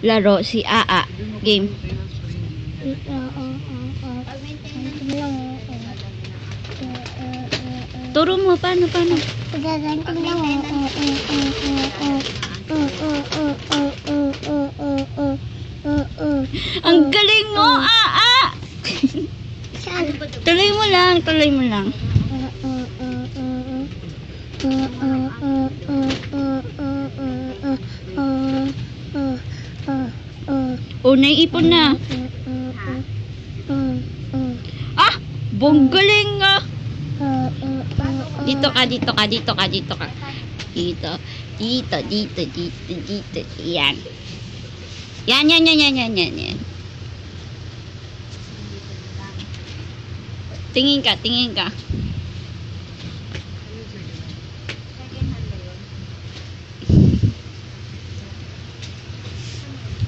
laro si Aa. Game. Turo mo, paano? Ang galing mo, Aa! Tuloy mo lang. Oh, naiipon na. Ah! Bong galing ah! Dito ka. Dito. Yan. Yan. Tingin ka.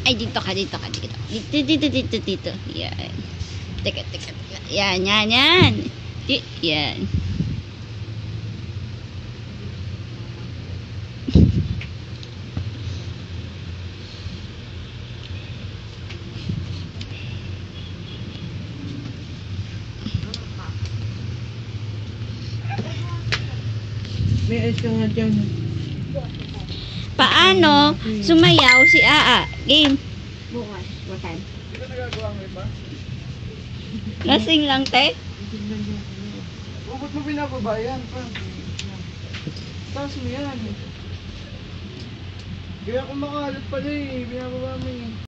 Ay, dito ka. Dito. Yan. Teka. Yan. Yan. May ice ka nga dyan. Paano sumayaw si Aa? Game. Bukas. Wasan. Hindi ka nagagawa ng iba? Lasing lang, te. Ba't mo binababa yan? Taas mo yan. Kaya kung makalat pala binababa mo eh.